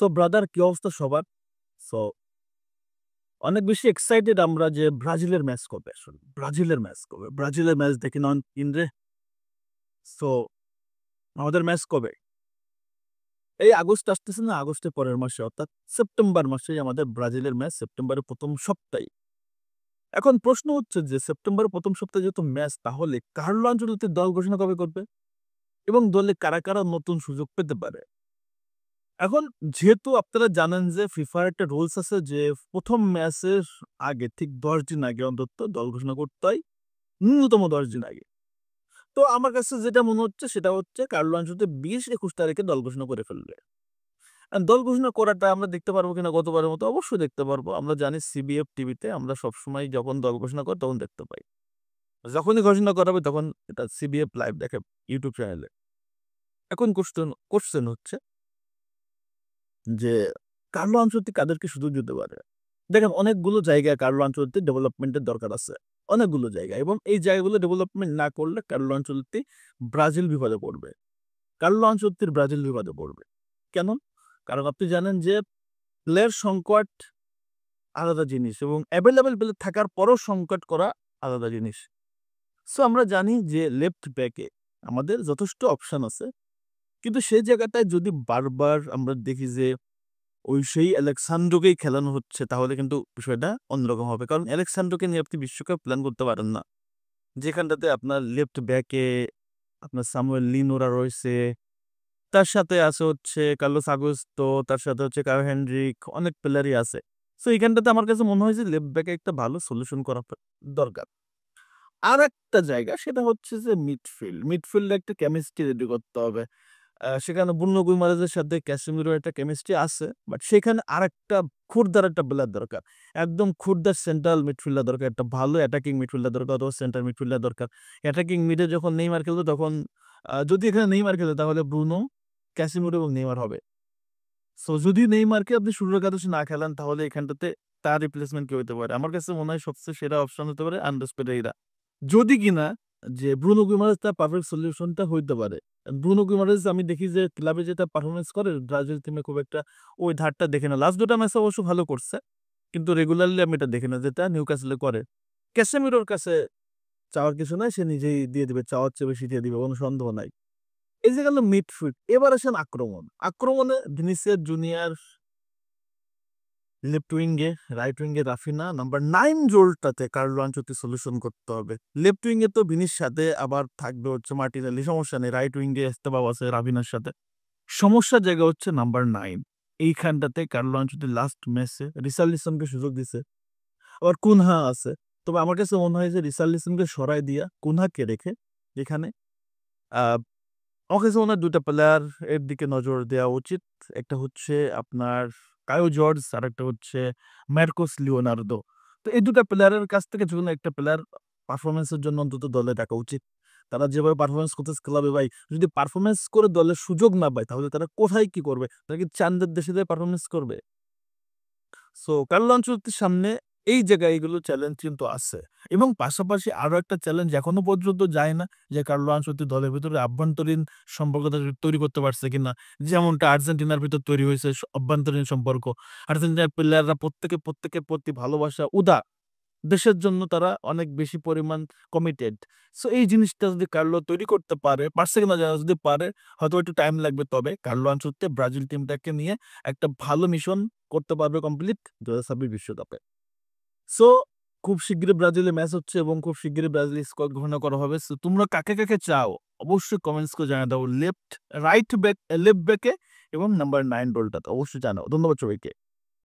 So brother কি অবস্থা সবার? সো অনেক বেশি এক্সাইটেড আমরা যে ব্রাজিলের ম্যাচ কবে আসলে? ব্রাজিলের ম্যাচ কবে? ব্রাজিলের ম্যাচ দেখি নন ইনরে। সো আমাদের ম্যাচ কবে? এই আগস্ট আসতেছে না? আগস্টের পরের মাসে অর্থাৎ সেপ্টেম্বর মাসেই আমাদের ব্রাজিলের ম্যাচ সেপ্টেম্বরের ১ম সপ্তাহে। এখন প্রশ্ন হচ্ছে যে সেপ্টেম্বরের ১ম সপ্তাহে যেহেতু ম্যাচ তাহলে কার্লো আনচেলত্তি দল ঘোষণা কবে করবে? এবং দলে কারা নতুন সুযোগ পেতে পারে? এখন যেহেতু আপনারা জানেন যে ফিফার একটা রুলস আছে যে ১ম ম্যাচের আগে ঠিক ১০ দিন আগে অন্তত দল ঘোষণা করতে হয়। ন্যূনতম ১০ দিন আগে। তো আমার কাছে যেটা মনে হচ্ছে সেটা হচ্ছে কার্লো আনচেলত্তি ২০-২১ তারিখে দল ঘোষণা করে ফেলবে। দল ঘোষণা করাটা আমরা দেখতে পারবো কিনা গতবারের মতো? অবশ্যই দেখতে পারবো। আমরা জানি সিবিএফ টিভিতে আমরা সবসময় যখন দল ঘোষণা করে তখন দেখতে পাই। যখনই ঘোষণা করা হবে তখন এটা সিবিএফ লাইভ দেখে ইউটিউব চ্যানেলে। এখন কোয়েশ্চেন হচ্ছে যে কার্লো আনচেলত্তি কাদেরকে সুযোগ দিতে পারে? দেখেন অনেকগুলো জায়গায় কার্লো আনচেলত্তির ডেভেলপমেন্টের দরকার আছে। অনেকগুলো জায়গায় এবং এই জায়গাগুলো ডেভেলপমেন্ট না করলে কার্লো আনচেলত্তি ব্রাজিল বিপদে পড়বে। কার্লো আনচেলত্তির ব্রাজিল বিপদে পড়বে। কেন? কারণ আপনি জানেন যে প্লেয়ার সংকট আলাদা জিনিস এবং এভেইলেবল প্লেয়ার থাকার পরও সংকট করা আলাদা জিনিস। সো আমরা জানি যে লেফট ব্যাকে আমাদের যথেষ্ট অপশন আছে। কিন্তু সেই জায়গাটায় যদি বারবার আমরা দেখি যে সেই আলেক্সান্দ্রোকেই খেলানো হচ্ছে তাহলে কিন্তু বিষয়টা অন্যরকম হবে। কারণ আলেক্সান্দ্রোকে নিয়ে আপনি বিশ্বকাপ প্ল্যান করতে পারেন না। যেখানটাতে আপনার লেফট ব্যাকে আপনার সামুয়েল লিনোরা রয়েছে। তার সাথে আছে হচ্ছে কার্লোস আগুস্তো, তার সাথে হচ্ছে কায়ো হেনড্রিক অনেক প্লেয়ারই আছে। সো এইখানটাতে আমার কাছে মনে হয় যে লেফট ব্যাকে একটা ভালো সলিউশন করা দরকার। আরেকটা জায়গা সেটা হচ্ছে যে মিডফিল্ড। মিডফিল্ডে একটা কেমিস্ট্রি রেডি করতে হবে। সেখানে ব্রুনো গুইমারেজের সাথে ক্যাসেমিরোর একটা কেমিস্ট্রি আছে। বাট সেখানে আরেকটা খুরদার একটা প্লেয়ার দরকার। একদম খুরদার সেন্ট্রাল মিডফিল্ডার দরকার। একটা ভালো অ্যাটাকিং মিডফিল্ডার দরকার অথবা সেন্টার মিডফিল্ডার দরকার। অ্যাটাকিং মিডে যখন নেইমার খেলতো তখন যদি এখানে নেইমার খেলে তাহলে ব্রুনো, ক্যাসেমিরো এবং নেইমার হবে। সো যদি নেইমারকে আপনি শুরুর একাদশে না খেলান তাহলে এখানটাতে তার রিপ্লেসমেন্ট কে হইতে পারে? আমার কাছে মনে হয় সবচেয়ে সেরা অপশন হতে পারে আন্দ্রেস পেরেইরা। যদি কিনা যে ব্রুনো গুইমারেজ তার পারফেক্ট সলিউশনটা হইতে পারে। ব্রুনো গুইমারেজ আমি দেখি যে ক্লাবে যেটা পারফরম্যান্স করে ব্রাজিল টিমে খুব একটা ওই ধারটা দেখি না। লাস্ট ২ টা ম্যাচে অবশ্য ভালো করছে। কিন্তু রেগুলারলি আমি এটা দেখি না যেটা নিউক্যাসলে করে। ক্যাসেমিরোর কাছে চাওয়ার কিছু নাই। সে নিজেই দিয়ে দিবে। চাওয়ার চেয়ে বেশি দিয়ে দিবে। কোন সন্দেহ নাই। এই যে গেল মিডফিল্ড। এবার আসেন আক্রমণ। আক্রমণে ভিনিসিয়াস জুনিয়র লেফট উইঙ্গে, রাইট উইঙ্গে রাফিনা, নাম্বার ৯ রোলটাতে কার্লো আনচেলত্তি সলিউশন করতে হবে। লেফট উইঙ্গে তো ভিনির সাথে আবার থাকবে হচ্ছে মার্টিনেল্লি, সমস্যা নেই। রাইট উইঙ্গে এস্তেভাও আছে রাফিনার সাথে। সমস্যার জায়গা হচ্ছে নাম্বার ৯। এইখানটাতে কার্লো আনচেলত্তি লাস্ট ম্যাচে রিচার্লিসনকে সুযোগ দিছে। আবার কুনহা আছে। তবে আমার কাছে মনে হয় যে রিচার্লিসনকে সরায় দিয়া কুনহাকে রেখে এখানে আ আমার কাছে মনে হয় ২ টা প্লেয়ার এর দিকে নজর দেওয়া উচিত। একটা হচ্ছে আপনার কায়ো জর্জ, আরেকটা হচ্ছে মার্কোস লিওনার্দো। তো এই ২ টা প্লেয়ারের কাছ থেকে যেকোনো একটা প্লেয়ার পারফরম্যান্স এর জন্য অন্তত দলে রাখা উচিত। তারা যেভাবে পারফরম্যান্স করতেছে ক্লাবে ভাই, যদি পারফরম্যান্স করে দলের সুযোগ না পায় তাহলে তারা কোথায় কি করবে? তারা কি চান্দের দেশে যেয়ে পারফরম্যান্স করবে? সো কার্লো আনচেলত্তির সামনে এই জায়গায় এগুলো চ্যালেঞ্জ কিন্তু আছে এবং পাশাপাশি আরো একটা চ্যালেঞ্জ এখনো পর্যন্ত যায় না যে কার্লো আনচেলত্তি দলের ভিতরে আভ্যন্তরীণ সম্পর্কটা তৈরি করতে পারছে কিনা। যেমনটা আর্জেন্টিনার ভিতর তৈরি হয়েছে অভ্যন্তরীণ সম্পর্ক। আর্জেন্টিনার প্লেয়াররা প্রত্যেকের প্রতি ভালোবাসা উদার। দেশের জন্য তারা অনেক বেশি পরিমাণ কমিটেড। সো এই জিনিসটা যদি কার্লো তৈরি করতে পারছে কিনা জানি না। যদি পারে হয়তো একটু টাইম লাগবে তবে কার্লো আনচেলত্তি ব্রাজিল টিমটাকে নিয়ে একটা ভালো মিশন করতে পারবে কমপ্লিট ২০২৬ বিশ্বকাপে। সো খুব শিগগিরই ব্রাজিলে ম্যাচ হচ্ছে এবং খুব শিগগিরই ব্রাজিলের স্কোয়াড ঘোষণা করা হবে। সো তোমরা কাকে চাও? অবশ্যই কমেন্টস করে জানিয়ে দাও। লেফট ব্যাকে এবং নাম্বার ৯ রোলটাতে অবশ্যই জানাও। ধন্যবাদ সবাইকে।